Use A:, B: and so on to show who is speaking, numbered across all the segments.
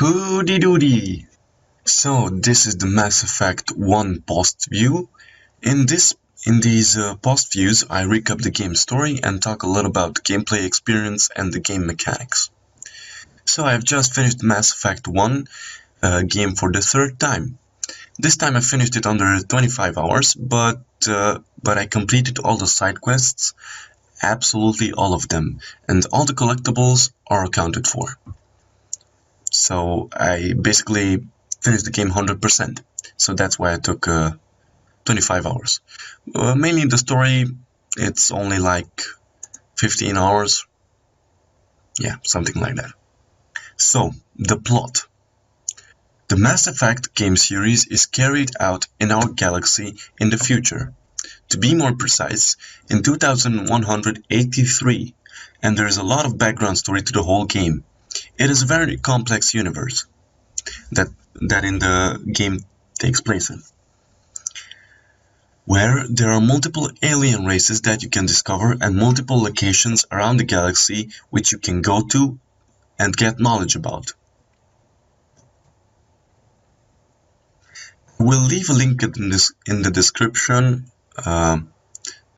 A: Hooty doody! So this is the Mass Effect 1 post view. In these post views, I recap the game story and talk a little about the gameplay experience and the game mechanics. So I've just finished Mass Effect 1 game for the third time. This time I finished it under 25 hours, but I completed all the side quests, absolutely all of them, and all the collectibles are accounted for. So I basically finished the game 100%. So that's why I took 25 hours. Mainly the story, it's only like 15 hours. Yeah, something like that. So, the plot. The Mass Effect game series is carried out in our galaxy in the future. To be more precise, in 2183, and there is a lot of background story to the whole game. It is a very complex universe that in the game takes place in, where there are multiple alien races that you can discover and multiple locations around the galaxy which you can go to and get knowledge about. We'll leave a link in the description to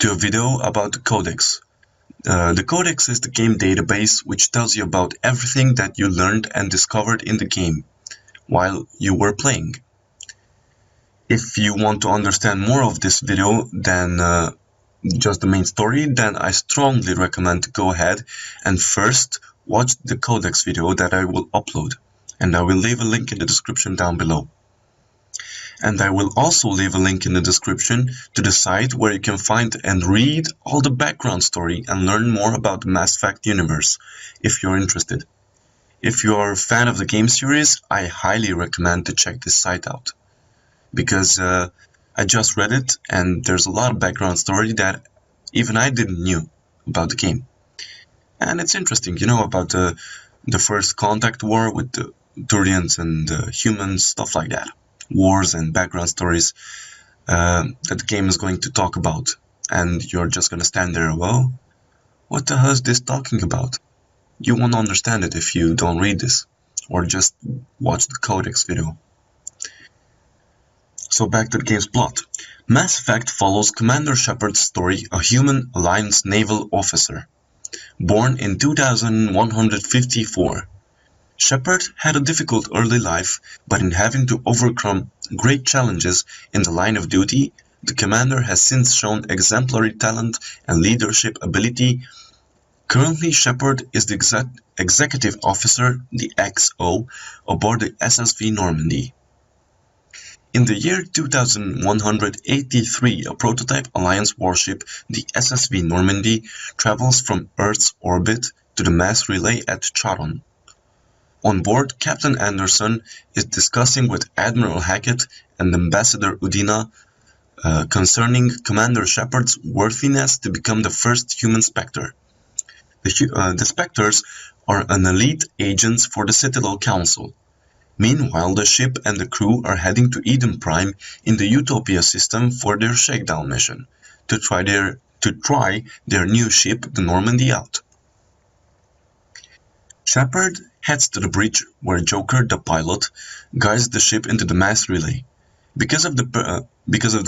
A: a video about the Codex. The Codex is the game database which tells you about everything that you learned and discovered in the game while you were playing. If you want to understand more of this video than just the main story, then I strongly recommend to go ahead and first watch the Codex video that I will upload, and I will leave a link in the description down below. And I will also leave a link in the description to the site where you can find and read all the background story and learn more about the Mass Effect universe, if you're interested. If you're a fan of the game series, I highly recommend to check this site out. Because I just read it and there's a lot of background story that even I didn't knew about the game. And it's interesting, you know, about the first contact war with the Turians and humans, stuff like that. Wars and background stories that the game is going to talk about. And you're just going to stand there, well, what the hell is this talking about? You won't understand it if you don't read this or just watch the Codex video. So back to the game's plot. Mass Effect follows Commander Shepard's story, a human Alliance naval officer. Born in 2154, Shepard had a difficult early life, but in having to overcome great challenges in the line of duty, the commander has since shown exemplary talent and leadership ability. Currently, Shepard is the executive officer, the XO, aboard the SSV Normandy. In the year 2183, a prototype Alliance warship, the SSV Normandy, travels from Earth's orbit to the mass relay at Charon. On board, Captain Anderson is discussing with Admiral Hackett and Ambassador Udina concerning Commander Shepard's worthiness to become the first human Spectre. The Spectres are an elite agents for the Citadel Council. Meanwhile, the ship and the crew are heading to Eden Prime in the Utopia system for their shakedown mission, to try their new ship, the Normandy, out. Shepard heads to the bridge where Joker, the pilot, guides the ship into the mass relay. Because of the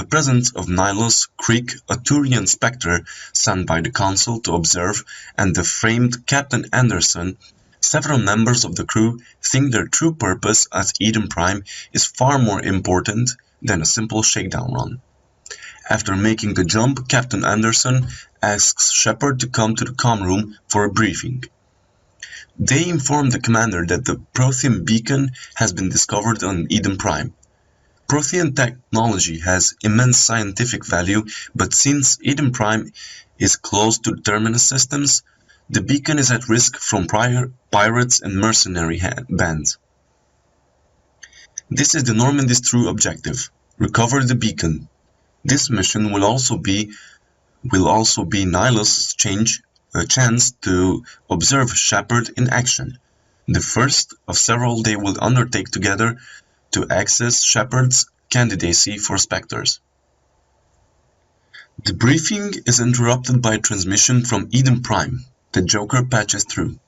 A: presence of Nihilus Creek, a Turian Spectre sent by the Council to observe, and the framed Captain Anderson, several members of the crew think their true purpose at Eden Prime is far more important than a simple shakedown run. After making the jump, Captain Anderson asks Shepard to come to the comm room for a briefing. They inform the commander that the Prothean beacon has been discovered on Eden Prime. Prothean technology has immense scientific value, but since Eden Prime is close to the Terminus systems, the beacon is at risk from pirates and mercenary bands. This is the Normandy's true objective: recover the beacon. This mission will also be Nihilus' chance to observe Shepard in action, the first of several they will undertake together to access Shepard's candidacy for Spectres. The briefing is interrupted by a transmission from Eden Prime. The Joker patches through.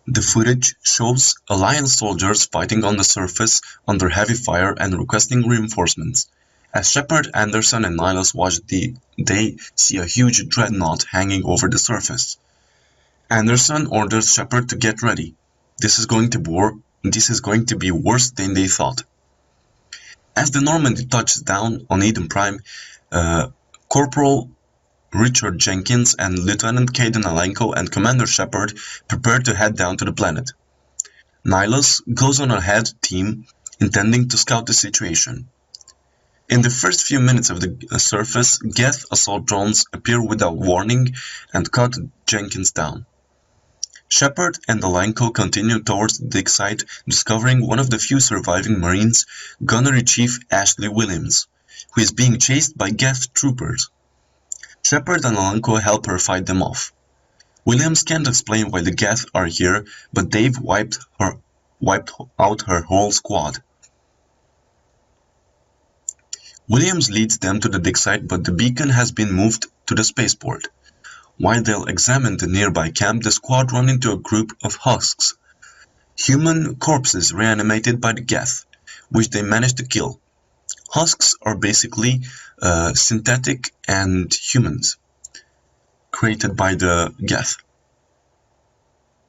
A: The footage shows Alliance soldiers fighting on the surface under heavy fire and requesting reinforcements. As Shepard, Anderson, and Nihilus watch, they see a huge dreadnought hanging over the surface. Anderson orders Shepard to get ready. This is going to be worse than they thought. As the Normandy touches down on Eden Prime, Corporal Richard Jenkins and Lieutenant Kaidan Alenko and Commander Shepard prepare to head down to the planet. Nihilus goes on ahead team, intending to scout the situation. In the first few minutes of the surface, Geth assault drones appear without warning and cut Jenkins down. Shepard and Alenko continue towards the dig site, discovering one of the few surviving Marines, Gunnery Chief Ashley Williams, who is being chased by Geth troopers. Shepard and Alenko help her fight them off. Williams can't explain why the Geth are here, but they've wiped out her whole squad. Williams leads them to the dig site, but the beacon has been moved to the spaceport. While they'll examine the nearby camp, the squad run into a group of husks, human corpses reanimated by the Geth, which they manage to kill. Husks are basically synthetic and humans created by the Geth,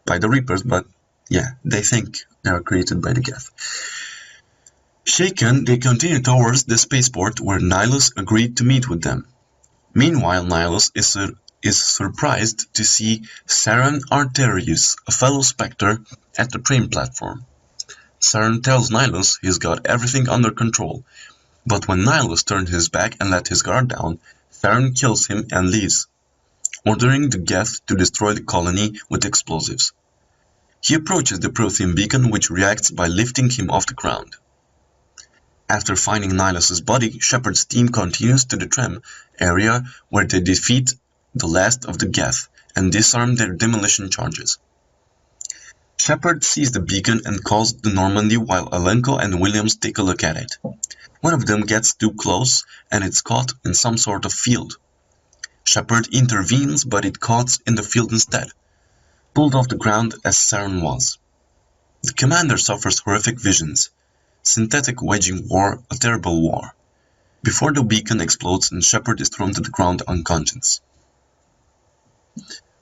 A: by the Reapers, but yeah, they think they are created by the Geth. Shaken, they continue towards the spaceport where Nihilus agreed to meet with them. Meanwhile, Nihilus is surprised to see Saren Arterius, a fellow Spectre, at the train platform. Saren tells Nihilus he's got everything under control, but when Nihilus turns his back and let his guard down, Saren kills him and leaves, ordering the Geth to destroy the colony with explosives. He approaches the Prothean beacon, which reacts by lifting him off the ground. After finding Nihilus's body, Shepard's team continues to the Trem area where they defeat the last of the Geth and disarm their demolition charges. Shepard sees the beacon and calls the Normandy while Alenko and Williams take a look at it. One of them gets too close and it's caught in some sort of field. Shepard intervenes, but it caught in the field instead, pulled off the ground as Saren was. The commander suffers horrific visions. Synthetic waging war, a terrible war. Before the beacon explodes and Shepard is thrown to the ground unconscious.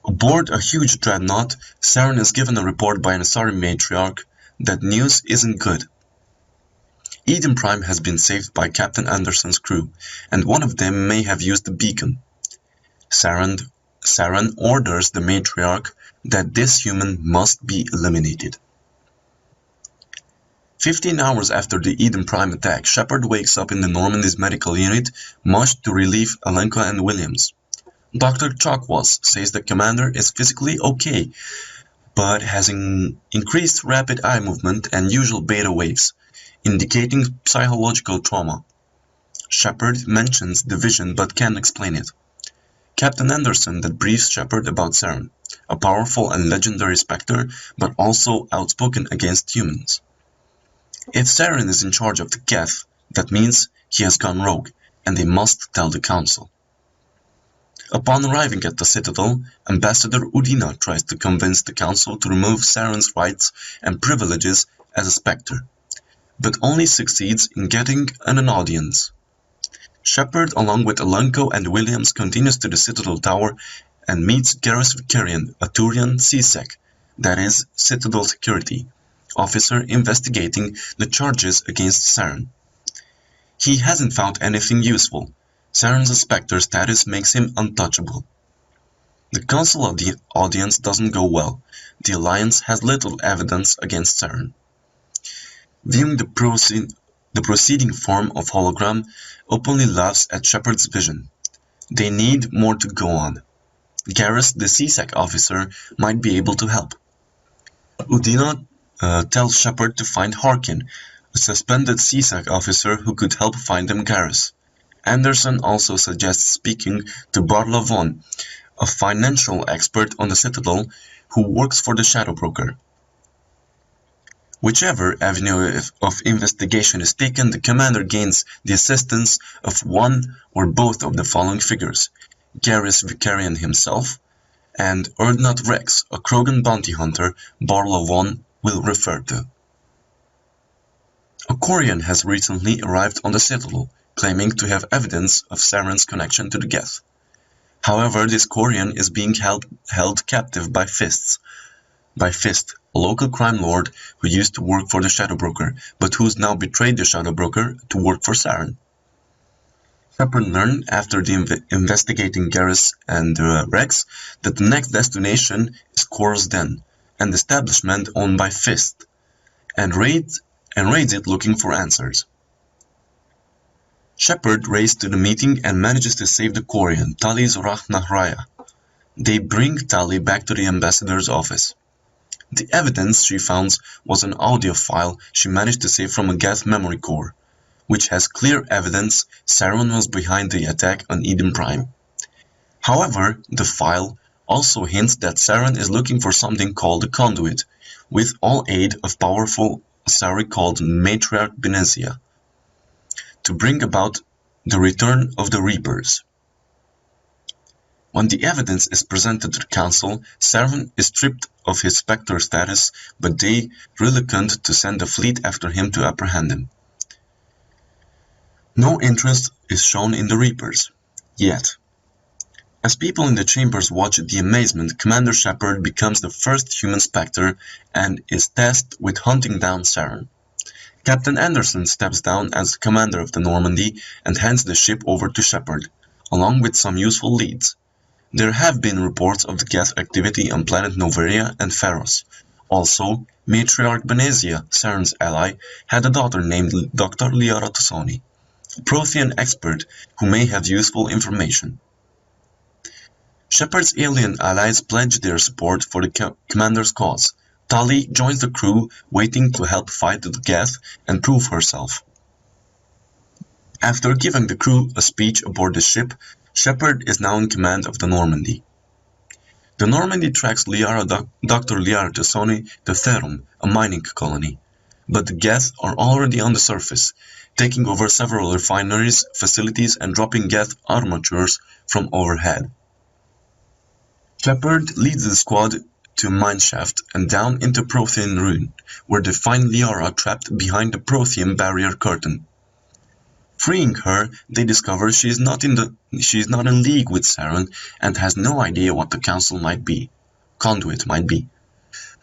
A: Aboard a huge dreadnought, Saren is given a report by an Asari matriarch that news isn't good. Eden Prime has been saved by Captain Anderson's crew, and one of them may have used the beacon. Saren orders the matriarch that this human must be eliminated. 15 hours after the Eden Prime attack, Shepard wakes up in the Normandy's medical unit, much to relieve Alenko and Williams. Dr. Chakwas says the commander is physically okay, but has increased rapid eye movement and usual beta waves, indicating psychological trauma. Shepard mentions the vision but can't explain it. Captain Anderson that briefs Shepard about Saren, a powerful and legendary Spectre, but also outspoken against humans. If Saren is in charge of the Geth, that means he has gone rogue, and they must tell the Council. Upon arriving at the Citadel, Ambassador Udina tries to convince the Council to remove Saren's rights and privileges as a Spectre, but only succeeds in getting an audience. Shepard, along with Alenko and Williams, continues to the Citadel Tower and meets Garrus Vicarian, a Turian CSEC, that is, Citadel Security, officer investigating the charges against Saren. He hasn't found anything useful. Saren's Spectre status makes him untouchable. The Council audience doesn't go well. The Alliance has little evidence against Saren. Viewing the proceeding form of hologram openly laughs at Shepard's vision. They need more to go on. Garrus, the CSEC officer, might be able to help. Udina tells Shepard to find Harkin, a suspended CSEC officer who could help find them Garrus. Anderson also suggests speaking to Barla Von, a financial expert on the Citadel who works for the Shadow Broker. Whichever avenue of investigation is taken, the commander gains the assistance of one or both of the following figures: Garrus Vicarian himself, and Urdnot Rex, a Krogan bounty hunter Barlow 1 will refer to. A Quarian has recently arrived on the Citadel, claiming to have evidence of Saren's connection to the Geth. However, this Quarian is being held captive by Fist, a local crime lord who used to work for the Shadow Broker, but who's now betrayed the Shadow Broker to work for Saren. Shepard learned after investigating Garrus and Rex that the next destination is Kor's Den, an establishment owned by Fist, and raids it looking for answers. Shepard races to the meeting and manages to save the Quarian, Tali Zorah-Nahraya. They bring Tali back to the ambassador's office. The evidence she found was an audio file she managed to save from a Geth memory core, which has clear evidence Saren was behind the attack on Eden Prime. However, the file also hints that Saren is looking for something called a conduit, with all aid of powerful Asari called Matriarch Benezia, to bring about the return of the Reapers. When the evidence is presented to the Council, Saren is stripped of his Spectre status, but they reluctant to send a fleet after him to apprehend him. No interest is shown in the Reapers, yet. As people in the chambers watch the amazement, Commander Shepard becomes the first human Spectre and is tasked with hunting down Saren. Captain Anderson steps down as commander of the Normandy and hands the ship over to Shepard, along with some useful leads. There have been reports of the Geth activity on planet Noveria and Pharos. Also, Matriarch Benezia, Saren's ally, had a daughter named Dr. Liara Tassoni, a Prothean expert who may have useful information. Shepard's alien allies pledge their support for the commander's cause. Tali joins the crew, waiting to help fight the Geth and prove herself. After giving the crew a speech aboard the ship, Shepard is now in command of the Normandy. The Normandy tracks Dr. Liara Tassoni to Therum, a mining colony, but the Geth are already on the surface, taking over several refineries, facilities, and dropping Geth armatures from overhead. Shepard leads the squad to a mineshaft and down into Prothean ruin, where they find Liara trapped behind the Prothean barrier curtain. Freeing her, they discover she is not in league with Saren and has no idea what the conduit might be.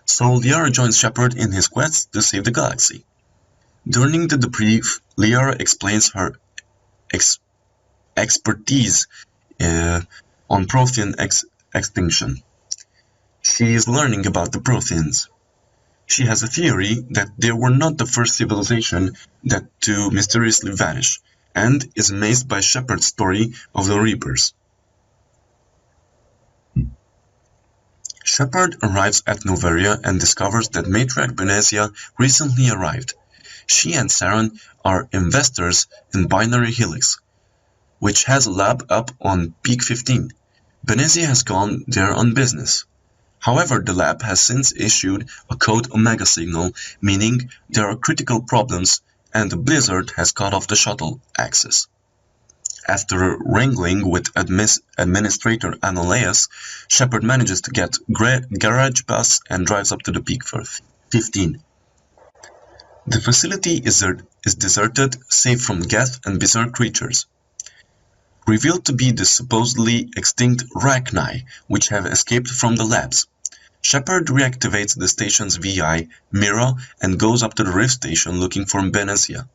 A: So Liara joins Shepard in his quest to save the galaxy. During the debrief, Liara explains her expertise on Prothean extinction. She is learning about the Protheans. She has a theory that they were not the first civilization to mysteriously vanish, and is amazed by Shepard's story of the Reapers. Shepard arrives at Noveria and discovers that Matriarch Benezia recently arrived. She and Saren are investors in Binary Helix, which has a lab up on Peak 15. Benezia has gone there on business. However, the lab has since issued a code Omega signal, meaning there are critical problems and the blizzard has cut off the shuttle access. After wrangling with Administrator Anoleus, Shepard manages to get garage bus and drives up to the Peak 15. The facility is deserted, save from Geth and Berserk creatures, revealed to be the supposedly extinct Rachni, which have escaped from the labs. Shepard reactivates the station's VI, Mira, and goes up to the Rift Station looking for Benezia.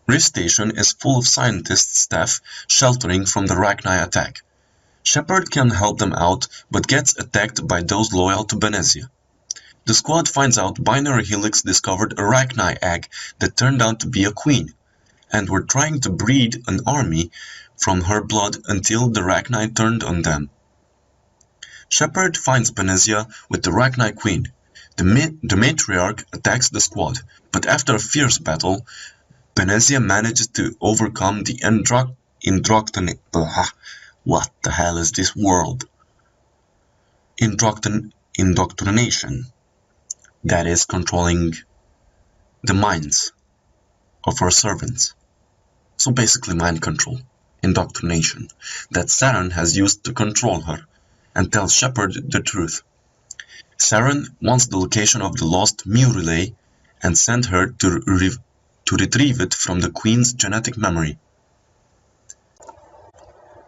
A: Rift Station is full of scientist staff sheltering from the Rachni attack. Shepard can help them out, but gets attacked by those loyal to Benezia. The squad finds out Binary Helix discovered a Rachni egg that turned out to be a queen, and were trying to breed an army from her blood until the Rachni turned on them. Shepard finds Benezia with the Rachni Queen. The Matriarch attacks the squad, but after a fierce battle, Benezia manages to overcome the what the hell is this world? Indoctrination, that is controlling the minds of her servants. So basically mind control, indoctrination, that Saren has used to control her, and tells Shepard the truth. Saren wants the location of the lost Mu relay and sent her to retrieve it from the Queen's genetic memory.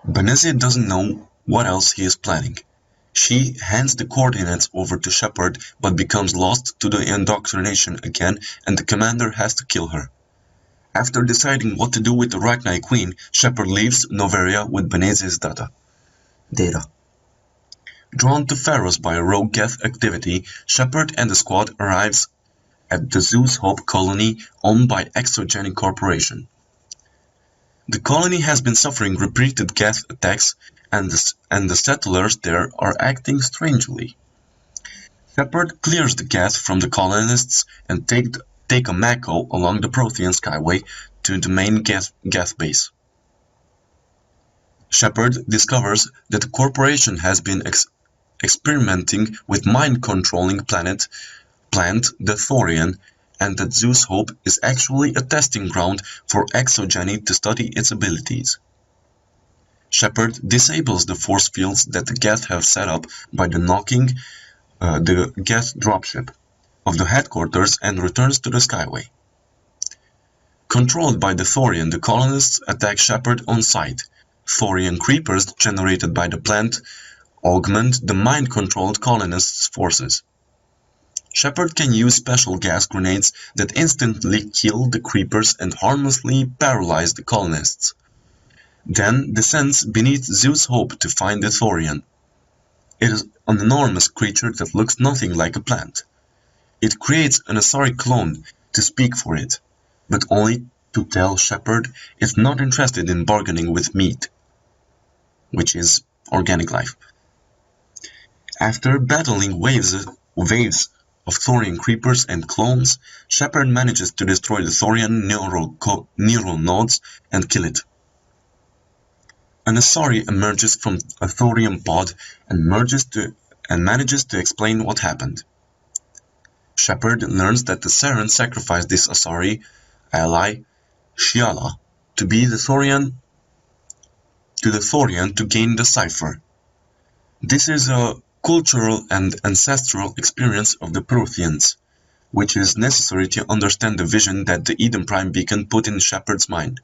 A: Benezia doesn't know what else he is planning. She hands the coordinates over to Shepard but becomes lost to the indoctrination again, and the commander has to kill her. After deciding what to do with the Rachni Queen, Shepard leaves Noveria with Benezia's data. Drawn to Pharos by a rogue Geth activity, Shepard and the squad arrives at the Zeus Hope colony owned by Exogenic Corporation. The colony has been suffering repeated Geth attacks, and the settlers there are acting strangely. Shepard clears the Geth from the colonists and take a Mako along the Prothean Skyway to the main Geth base. Shepard discovers that the corporation has been experimenting with mind-controlling plant the Thorian, and that Zeus Hope is actually a testing ground for Exogeny to study its abilities. Shepard disables the force fields that the Geth have set up by knocking the Geth dropship of the headquarters and returns to the Skyway. Controlled by the Thorian, the colonists attack Shepard on sight. Thorian creepers generated by the plant augment the mind-controlled colonists' forces. Shepard can use special gas grenades that instantly kill the creepers and harmlessly paralyze the colonists. Then descends beneath Zeus Hope to find the Thorian. It is an enormous creature that looks nothing like a plant. It creates an Asari clone to speak for it, but only to tell Shepard it's not interested in bargaining with meat, which is organic life. After battling waves of Thorian creepers and clones, Shepard manages to destroy the Thorian neural nodes and kill it. An Asari emerges from a Thorian pod and manages to explain what happened. Shepard learns that the Saren sacrificed this Asari ally, Shiala, to the Thorian to gain the cipher. This is a cultural and ancestral experience of the Protheans, which is necessary to understand the vision that the Eden Prime beacon put in Shepard's mind.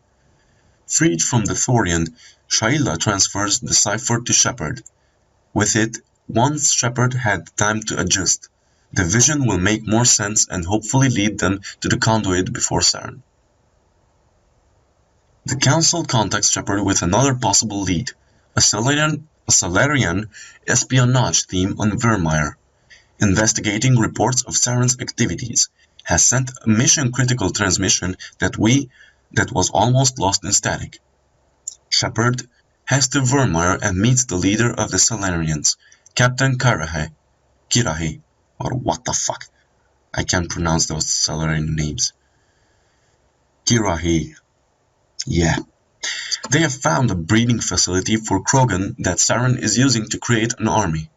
A: Freed from the Thorian, Shaila transfers the cipher to Shepard. With it, once Shepard had time to adjust, the vision will make more sense and hopefully lead them to the conduit before Saren. The Council contacts Shepard with another possible lead, a Salarian espionage team on Vermeer, investigating reports of Saren's activities, has sent a mission-critical transmission that was almost lost in static. Shepard heads to Vermeer and meets the leader of the Salarians, Captain Kirahi, or what the fuck, I can't pronounce those Salarian names. Kirahi, yeah. They have found a breeding facility for Krogan that Saren is using to create an army.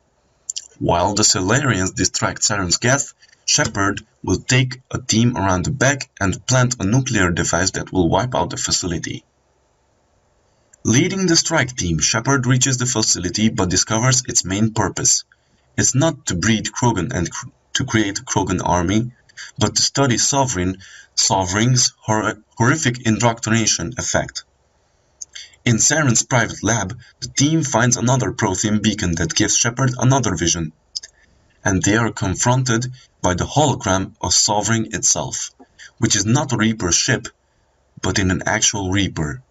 A: While the Salarians distract Saren's Geth, Shepard will take a team around the back and plant a nuclear device that will wipe out the facility. Leading the strike team, Shepard reaches the facility but discovers its main purpose. It's not to breed Krogan and to create a Krogan army, but to study Sovereign's horrific indoctrination effect. In Saren's private lab, the team finds another Prothean beacon that gives Shepard another vision, and they are confronted by the hologram of Sovereign itself, which is not a Reaper ship, but in an actual Reaper.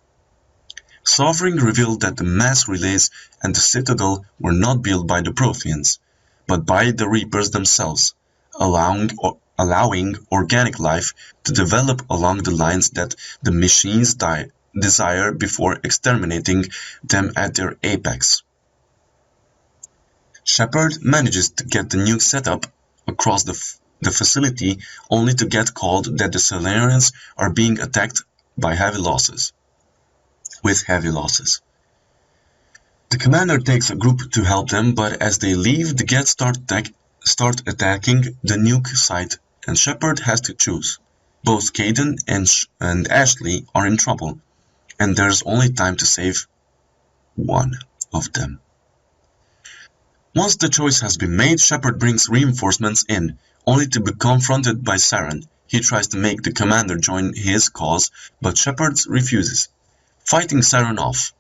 A: Sovereign revealed that the mass relays and the Citadel were not built by the Protheans, but by the Reapers themselves, allowing organic life to develop along the lines that the machines desire before exterminating them at their apex. Shepard manages to get the nuke set up across the facility, only to get called that the Salarians are being attacked by heavy losses. The commander takes a group to help them, but as they leave, the Geth start attacking the nuke site, and Shepard has to choose. Both Kaidan and Ashley are in trouble, and there's only time to save one of them. Once the choice has been made, Shepard brings reinforcements in, only to be confronted by Saren. He tries to make the commander join his cause, but Shepard refuses, fighting Saren off.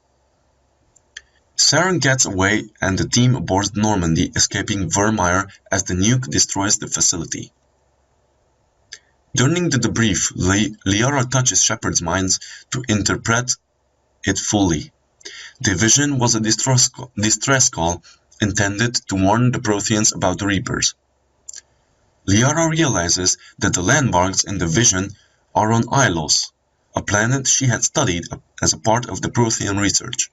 A: Saren gets away and the team boards Normandy, escaping Vermeer as the nuke destroys the facility. During the debrief, Liara touches Shepard's mind to interpret it fully. The vision was a distress call intended to warn the Protheans about the Reapers. Liara realizes that the landmarks in the vision are on Ilos, a planet she had studied as a part of the Prothean research.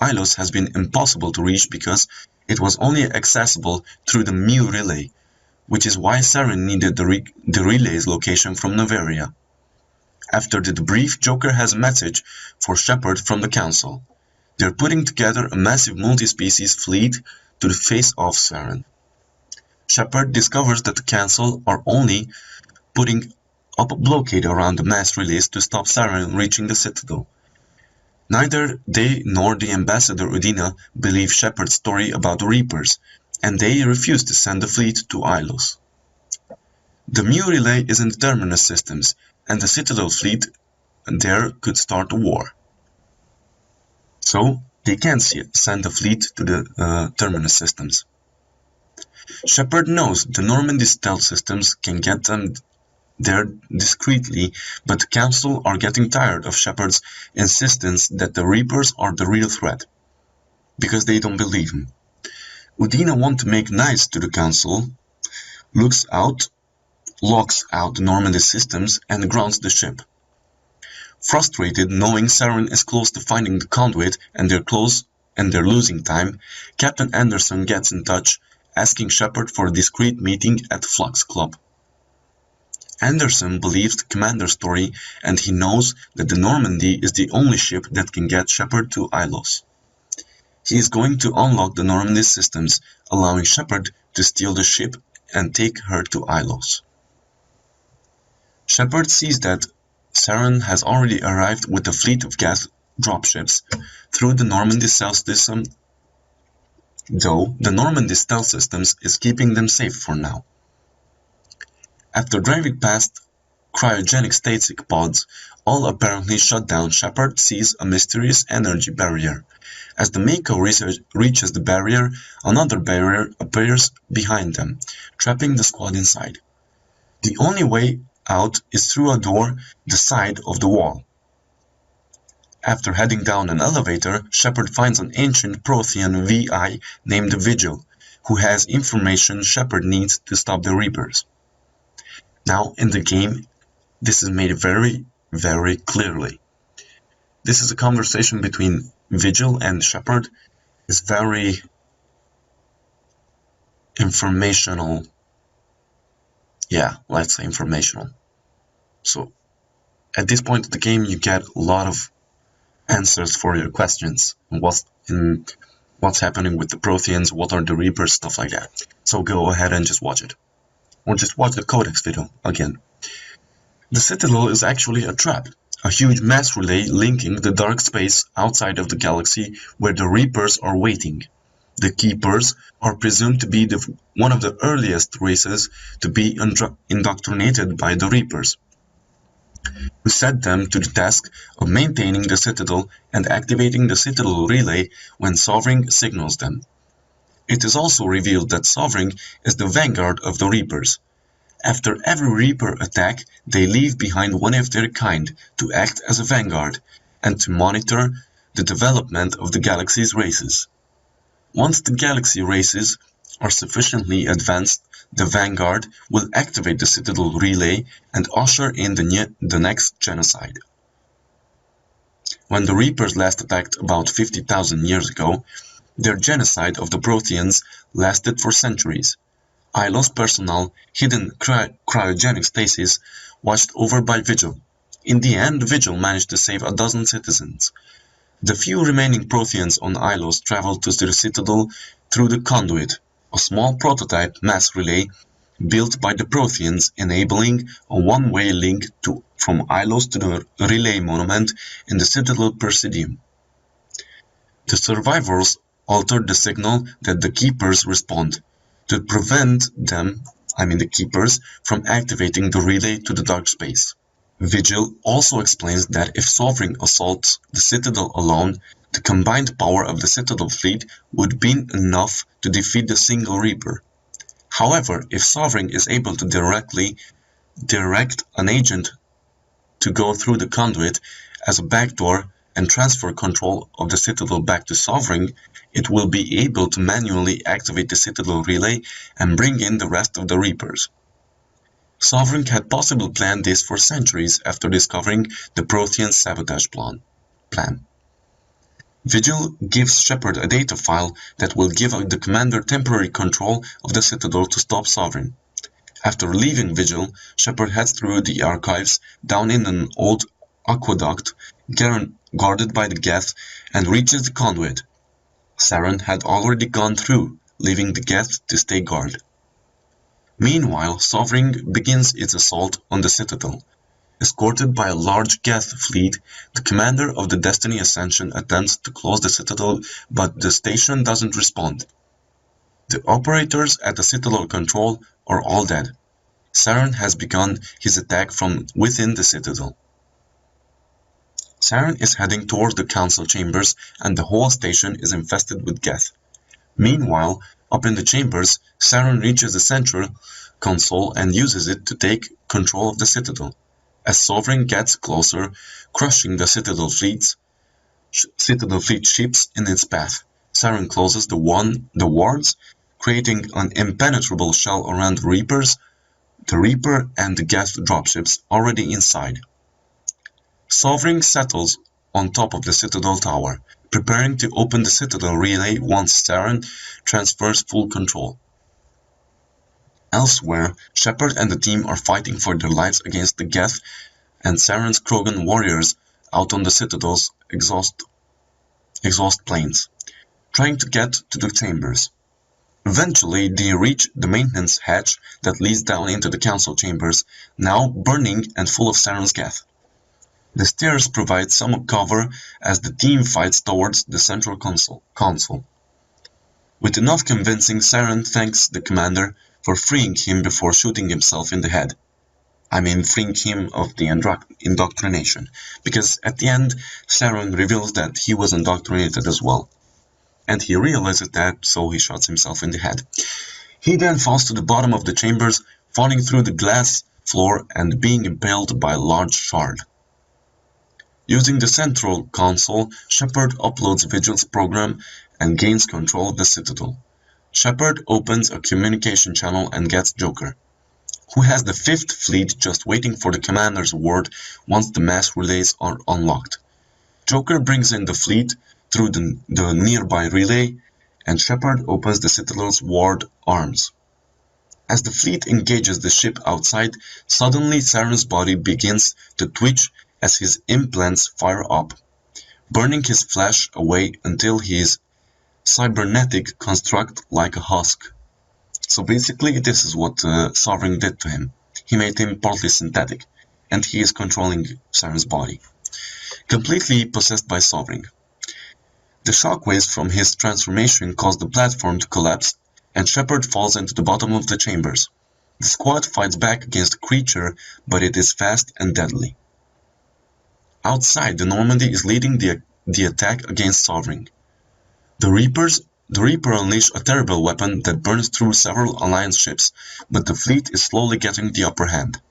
A: Ilos has been impossible to reach because it was only accessible through the Mu relay, which is why Saren needed the relay's location from Noveria. After the debrief, Joker has a message for Shepard from the Council. They're putting together a massive multi-species fleet to face off Saren. Shepard discovers that the Council are only putting up a blockade around the mass relays to stop Saren reaching the Citadel. Neither they nor the Ambassador Udina believe Shepard's story about the Reapers, and they refuse to send the fleet to Ilos. The Mu relay is in the Terminus systems, and the Citadel fleet there could start a war. So they can't send the fleet to the Terminus systems. Shepard knows the Normandy stealth systems can get them there discreetly, but the Council are getting tired of Shepard's insistence that the Reapers are the real threat, because they don't believe him. Udina wants to make nice to the Council, locks out the Normandy systems and grounds the ship. Frustrated, knowing Saren is close to finding the conduit and they're losing time, Captain Anderson gets in touch, asking Shepard for a discreet meeting at Flux Club. Anderson believes the commander's story, and he knows that the Normandy is the only ship that can get Shepard to Ilos. He is going to unlock the Normandy systems, allowing Shepard to steal the ship and take her to Ilos. Shepard sees that Saren has already arrived with a fleet of gas dropships through the Normandy stealth system, though the Normandy stealth systems is keeping them safe for now. After driving past cryogenic stasis pods, all apparently shut down, Shepard sees a mysterious energy barrier. As the Mako reaches the barrier, another barrier appears behind them, trapping the squad inside. The only way out is through a door the side of the wall. After heading down an elevator, Shepard finds an ancient Prothean VI named Vigil, who has information Shepard needs to stop the Reapers. Now in the game, this is made very, very clearly. This is a conversation between Vigil and Shepard. It's very informational. Yeah, let's say informational. So at this point of the game, you get a lot of answers for your questions. What's happening with the Protheans, what are the Reapers, stuff like that. So go ahead and just watch it. Or just watch the Codex video again. The Citadel is actually a trap, a huge mass relay linking the dark space outside of the galaxy where the Reapers are waiting. The Keepers are presumed to be one of the earliest races to be indoctrinated by the Reapers, who set them to the task of maintaining the Citadel and activating the Citadel relay when Sovereign signals them. It is also revealed that Sovereign is the vanguard of the Reapers. After every Reaper attack, they leave behind one of their kind to act as a vanguard and to monitor the development of the galaxy's races. Once the galaxy races are sufficiently advanced, the vanguard will activate the Citadel relay and usher in the next genocide. When the Reapers last attacked about 50,000 years ago, their genocide of the Protheans lasted for centuries. Ilos personnel, hidden cryogenic stasis, watched over by Vigil. In the end, Vigil managed to save a dozen citizens. The few remaining Protheans on Ilos traveled to the Citadel through the Conduit, a small prototype mass relay built by the Protheans, enabling a one-way link from Ilos to the relay monument in the Citadel Presidium. The survivors altered the signal that the keepers respond, to prevent them, the keepers, from activating the relay to the dark space. Vigil also explains that if Sovereign assaults the Citadel alone, the combined power of the Citadel fleet would be enough to defeat the single Reaper. However, if Sovereign is able to directly direct an agent to go through the conduit as a backdoor and transfer control of the Citadel back to Sovereign, it will be able to manually activate the Citadel relay and bring in the rest of the Reapers. Sovereign had possibly planned this for centuries after discovering the Prothean sabotage plan. Vigil gives Shepard a data file that will give the commander temporary control of the Citadel to stop Sovereign. After leaving Vigil, Shepard heads through the archives down in an old aqueduct guarded by the Geth and reaches the conduit. Saren had already gone through, leaving the Geth to stay guard. Meanwhile, Sovereign begins its assault on the Citadel. Escorted by a large Geth fleet, the commander of the Destiny Ascension attempts to close the Citadel, but the station doesn't respond. The operators at the Citadel control are all dead. Saren has begun his attack from within the Citadel. Saren is heading towards the council chambers and the whole station is infested with Geth. Meanwhile, up in the chambers, Saren reaches the central console and uses it to take control of the Citadel. As Sovereign gets closer, crushing the Citadel fleet ships in its path, Saren closes the wards, creating an impenetrable shell around the Reapers, the Reaper and the Geth dropships already inside. Sovereign settles on top of the Citadel tower, preparing to open the Citadel relay once Saren transfers full control. Elsewhere, Shepard and the team are fighting for their lives against the Geth and Saren's Krogan warriors out on the Citadel's exhaust plains, trying to get to the chambers. Eventually, they reach the maintenance hatch that leads down into the council chambers, now burning and full of Saren's Geth. The stairs provide some cover as the team fights towards the central console. With enough convincing, Saren thanks the commander for freeing him before shooting himself in the head. Freeing him of the indoctrination, because at the end, Saren reveals that he was indoctrinated as well. And he realizes that, so he shoots himself in the head. He then falls to the bottom of the chambers, falling through the glass floor and being impaled by a large shard. Using the central console, Shepard uploads Vigil's program and gains control of the Citadel. Shepard opens a communication channel and gets Joker, who has the 5th Fleet just waiting for the commander's word once the mass relays are unlocked. Joker brings in the fleet through the nearby relay, and Shepard opens the Citadel's ward arms. As the fleet engages the ship outside, suddenly Saren's body begins to twitch as his implants fire up, burning his flesh away until he is cybernetic construct like a husk. So basically, this is what Sovereign did to him. He made him partly synthetic, and he is controlling Saren's body, completely possessed by Sovereign. The shockwaves from his transformation cause the platform to collapse, and Shepard falls into the bottom of the chambers. The squad fights back against the creature, but it is fast and deadly. Outside, the Normandy is leading the attack against Sovereign. The Reaper unleash a terrible weapon that burns through several Alliance ships, but the fleet is slowly getting the upper hand.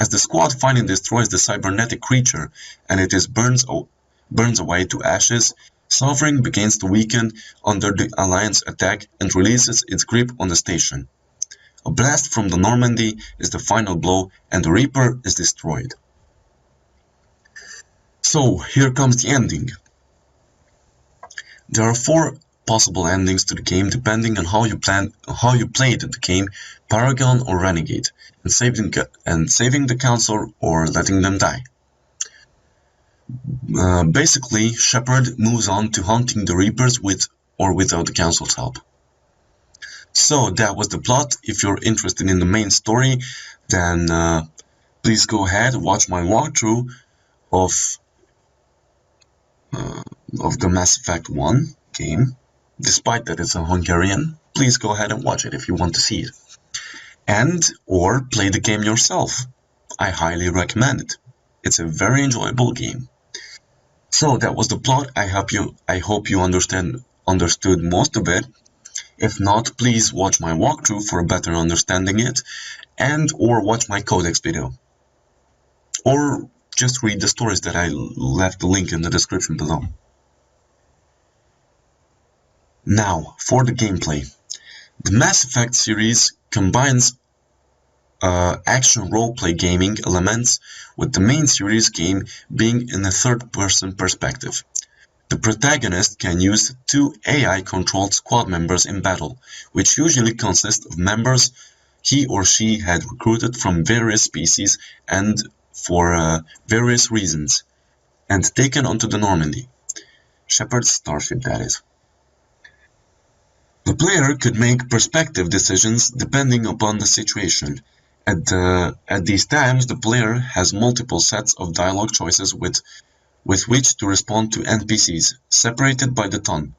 A: As the squad finally destroys the cybernetic creature and it is burns away to ashes, Sovereign begins to weaken under the Alliance attack and releases its grip on the station. A blast from the Normandy is the final blow and the Reaper is destroyed. So, here comes the ending. There are 4 possible endings to the game depending on how you played the game, Paragon or Renegade, and saving the council or letting them die. Basically, Shepard moves on to hunting the Reapers with or without the council's help. So that was the plot. If you're interested in the main story, then please go ahead and watch my walkthrough of the Mass Effect 1 game. despite that it's a Hungarian. Please go ahead and watch it if you want to see it. And or play the game yourself. I highly recommend it. It's a very enjoyable game. So that was the plot. I hope you understood most of it. If not, please watch my walkthrough for better understanding it, and or watch my codex video. Or just read the stories that I left the link in the description below. Now, for the gameplay. The Mass Effect series combines action roleplay gaming elements, with the main series game being in a third-person perspective. The protagonist can use 2 AI-controlled squad members in battle, which usually consist of members he or she had recruited from various species and for various reasons, and taken onto the Normandy. Shepard's starship, that is. The player could make perspective decisions depending upon the situation. At these times, the player has multiple sets of dialogue choices with which to respond to NPCs, separated by the ton.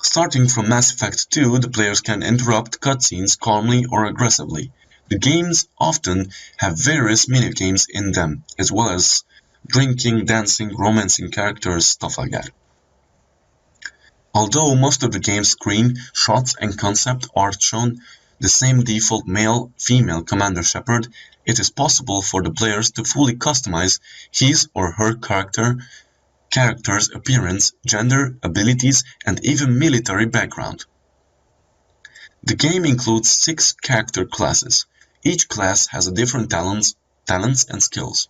A: Starting from Mass Effect 2, the players can interrupt cutscenes calmly or aggressively. The games often have various minigames in them, as well as drinking, dancing, romancing characters, stuff like that. Although most of the game's screen shots and concept art shown the same default male-female Commander Shepard, it is possible for the players to fully customize his or her character's appearance, gender, abilities, and even military background. The game includes 6 character classes. Each class has a different talents and skills.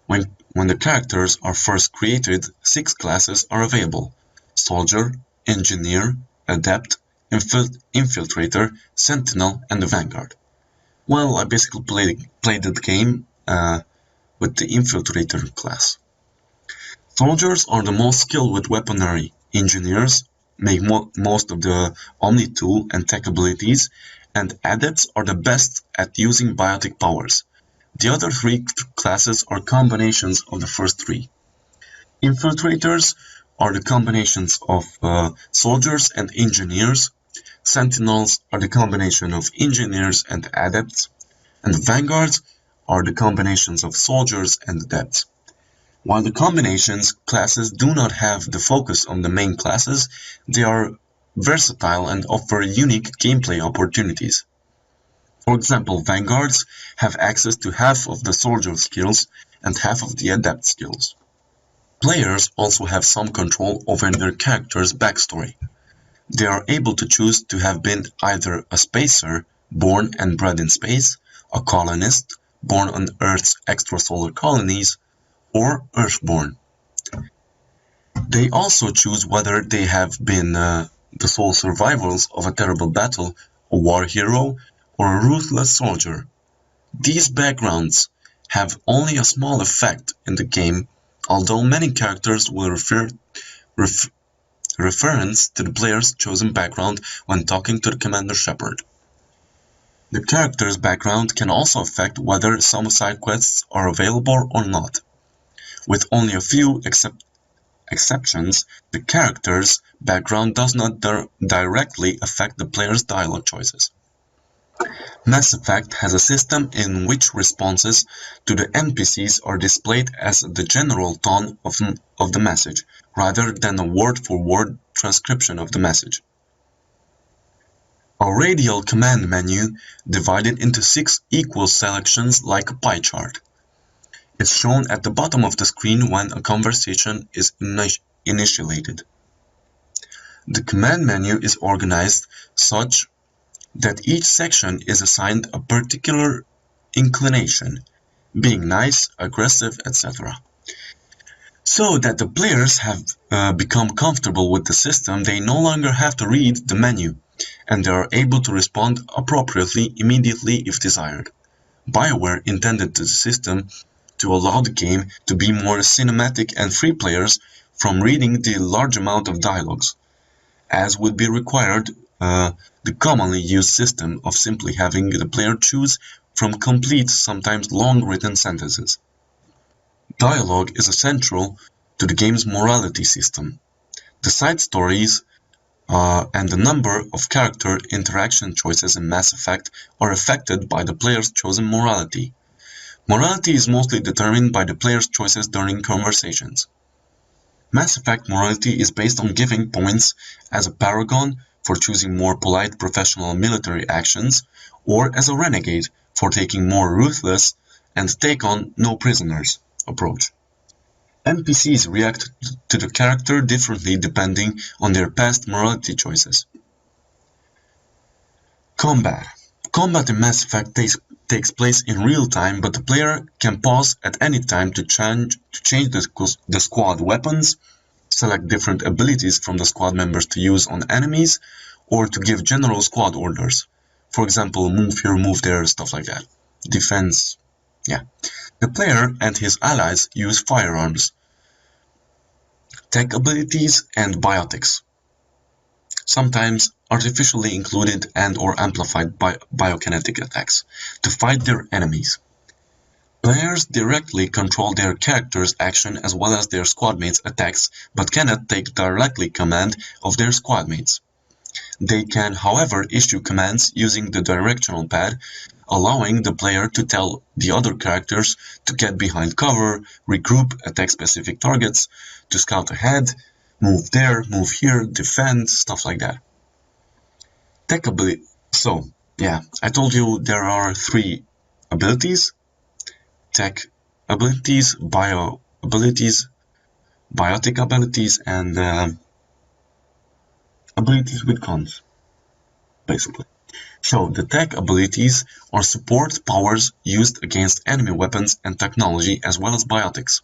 A: When the characters are first created, 6 classes are available: Soldier, Engineer, Adept, Infiltrator, Sentinel, and the Vanguard. Well, I basically played the game with the Infiltrator class. Soldiers are the most skilled with weaponry. Engineers make most of the Omni tool and tech abilities, and Adepts are the best at using biotic powers. The other 3 classes are combinations of the first 3. Infiltrators are the combinations of soldiers and engineers. Sentinels are the combination of engineers and adepts. And vanguards are the combinations of soldiers and adepts. While the combinations classes do not have the focus on the main classes, they are versatile and offer unique gameplay opportunities. For example, vanguards have access to half of the soldier skills and half of the adept skills. Players also have some control over their character's backstory. They are able to choose to have been either a spacer, born and bred in space, a colonist, born on Earth's extrasolar colonies, or Earthborn. They also choose whether they have been the sole survivors of a terrible battle, a war hero, or a ruthless soldier. These backgrounds have only a small effect in the game, although many characters will reference to the player's chosen background when talking to the Commander Shepard. The character's background can also affect whether some side quests are available or not. With only a few exceptions, the character's background does not directly affect the player's dialogue choices. Mass Effect has a system in which responses to the NPCs are displayed as the general tone of the message, rather than a word-for-word transcription of the message. A radial command menu divided into 6 equal selections like a pie chart. It's shown at the bottom of the screen when a conversation is initiated. The command menu is organized such that each section is assigned a particular inclination, being nice, aggressive, etc. So that the players have become comfortable with the system, they no longer have to read the menu, and they are able to respond appropriately immediately if desired. BioWare intended the system to allow the game to be more cinematic and free players from reading the large amount of dialogues, as would be required the commonly used system of simply having the player choose from complete, sometimes long written sentences. Dialogue is essential to the game's morality system. The side stories and the number of character interaction choices in Mass Effect are affected by the player's chosen morality. Morality is mostly determined by the player's choices during conversations. Mass Effect morality is based on giving points as a Paragon for choosing more polite professional military actions, or as a renegade for taking more ruthless and take on no prisoners approach. NPCs react to the character differently depending on their past morality choices. Combat. Combat in Mass Effect takes place in real time, but the player can pause at any time to change the squad weapons, select different abilities from the squad members to use on enemies, or to give general squad orders. For example, move here, move there, stuff like that. Defense. Yeah. The player and his allies use firearms, tech abilities, and biotics, sometimes artificially included and or amplified by biokinetic attacks, to fight their enemies. Players directly control their character's action as well as their squadmates' attacks, but cannot take directly command of their squadmates. They can, however, issue commands using the directional pad, allowing the player to tell the other characters to get behind cover, regroup, attack specific targets, to scout ahead, move there, move here, defend, stuff like that. Tech ability. So, yeah, I told you there are 3 abilities: tech abilities, bio abilities, biotic abilities, and abilities with cons, basically. So, the tech abilities are support powers used against enemy weapons and technology as well as biotics.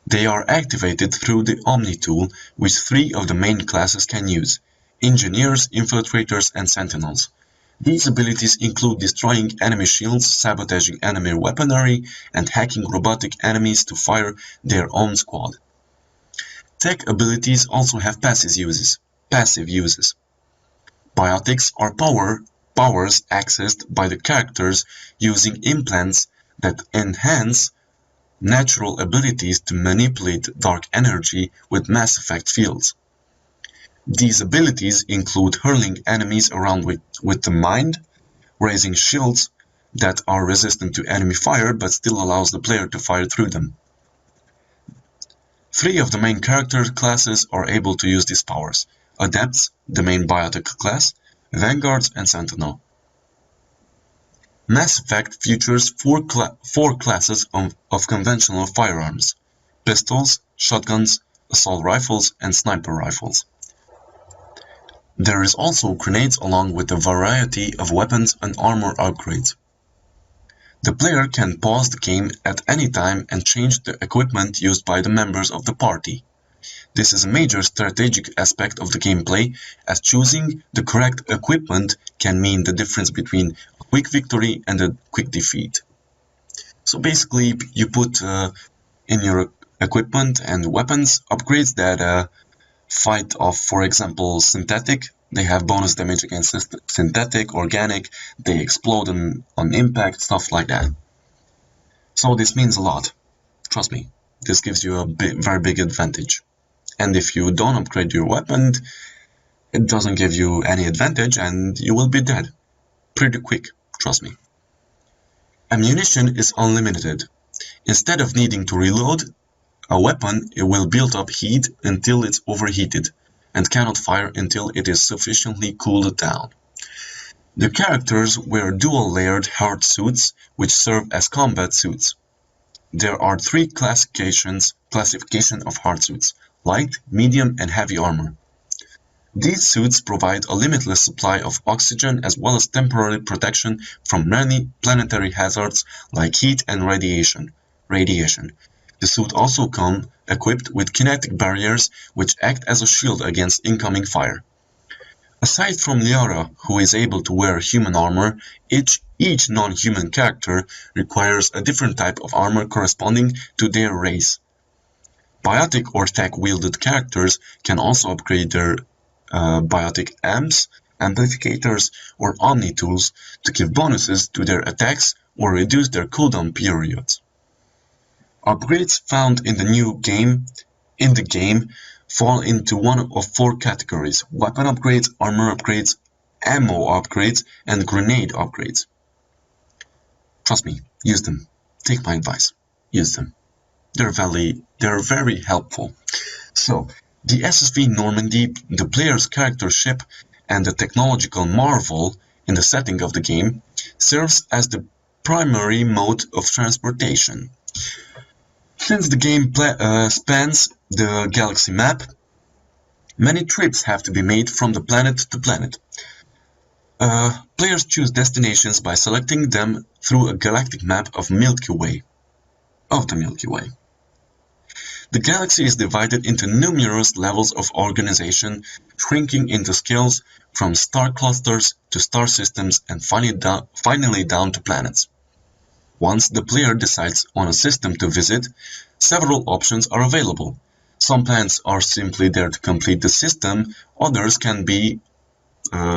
A: They are activated through the Omni tool, which 3 of the main classes can use: Engineers, Infiltrators, and Sentinels. These abilities include destroying enemy shields, sabotaging enemy weaponry, and hacking robotic enemies to fire their own squad. Tech abilities also have passive uses. Biotics are powers accessed by the characters using implants that enhance natural abilities to manipulate dark energy with Mass Effect fields. These abilities include hurling enemies around with the mind, raising shields that are resistant to enemy fire but still allows the player to fire through them. 3 of the main character classes are able to use these powers: Adepts, the main biotic class, Vanguards, and Sentinel. Mass Effect features 4 classes of conventional firearms: pistols, shotguns, assault rifles, and sniper rifles. There is also grenades along with a variety of weapons and armor upgrades. The player can pause the game at any time and change the equipment used by the members of the party. This is a major strategic aspect of the gameplay, as choosing the correct equipment can mean the difference between a quick victory and a quick defeat. So basically, you put in your equipment and weapons upgrades that fight off, for example, synthetic. They have bonus damage against synthetic, organic, they explode on impact, stuff like that. So this means a lot. Trust me, this gives you a very big advantage. And if you don't upgrade your weapon, it doesn't give you any advantage and you will be dead. Pretty quick, trust me. Ammunition is unlimited. Instead of needing to reload a weapon, it will build up heat until it's overheated, and cannot fire until it is sufficiently cooled down. The characters wear dual-layered hard suits, which serve as combat suits. There are 3 classifications of hard suits: light, medium, and heavy armor. These suits provide a limitless supply of oxygen as well as temporary protection from many planetary hazards like heat and radiation. The suit also comes equipped with kinetic barriers which act as a shield against incoming fire. Aside from Liara, who is able to wear human armor, each non-human character requires a different type of armor corresponding to their race. Biotic or tech-wielded characters can also upgrade their biotic amps, amplificators, or omni tools to give bonuses to their attacks or reduce their cooldown periods. Upgrades found in the game fall into one of four categories: weapon upgrades, armor upgrades, ammo upgrades, and grenade upgrades. Trust me, use them. Take my advice. Use them. They're very helpful. So, the SSV Normandy, the player's character ship, and the technological marvel in the setting of the game, serves as the primary mode of transportation. Since the game spans the galaxy map, many trips have to be made from the planet to planet. Players choose destinations by selecting them through a galactic map of the Milky Way. The galaxy is divided into numerous levels of organization, shrinking into scales from star clusters to star systems and finally down to planets. Once the player decides on a system to visit, several options are available. Some planets are simply there to complete the system, others can be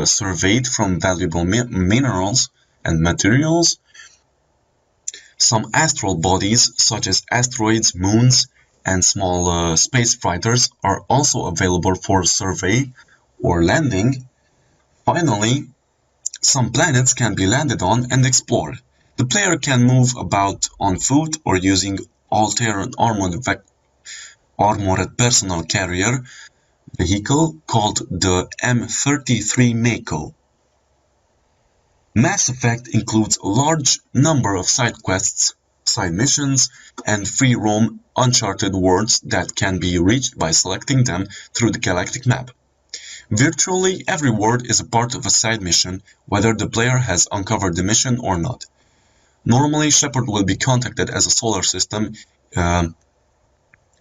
A: surveyed from valuable minerals and materials. Some astral bodies, such as asteroids, moons, and small space fighters, are also available for survey or landing. Finally, some planets can be landed on and explored. The player can move about on foot or using all-terrain armored personal carrier vehicle called the M33 Mako. Mass Effect includes a large number of side quests, side missions, and free roam uncharted worlds that can be reached by selecting them through the galactic map. Virtually every world is a part of a side mission, whether the player has uncovered the mission or not. Normally, Shepard will be contacted as a solar system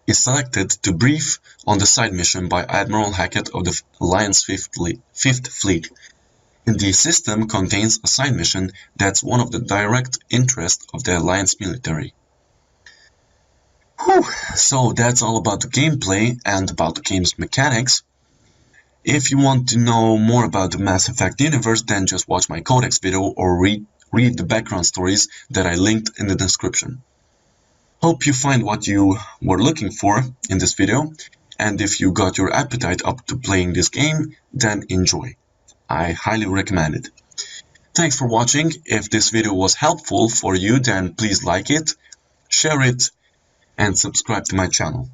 A: is selected to brief on the side mission by Admiral Hackett of the Alliance Fifth Fleet. The system contains a side mission that's one of the direct interests of the Alliance military. So that's all about the gameplay and about the game's mechanics. If you want to know more about the Mass Effect universe, then just watch my Codex video or read the background stories that I linked in the description. Hope you find what you were looking for in this video, and if you got your appetite up to playing this game, then enjoy. I highly recommend it. Thanks for watching. If this video was helpful for you, then please like it, share it, and subscribe to my channel.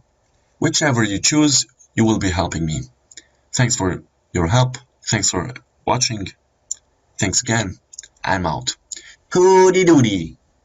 A: Whichever you choose, you will be helping me. Thanks for your help. Thanks for watching. Thanks again. I'm out. Hooty doody.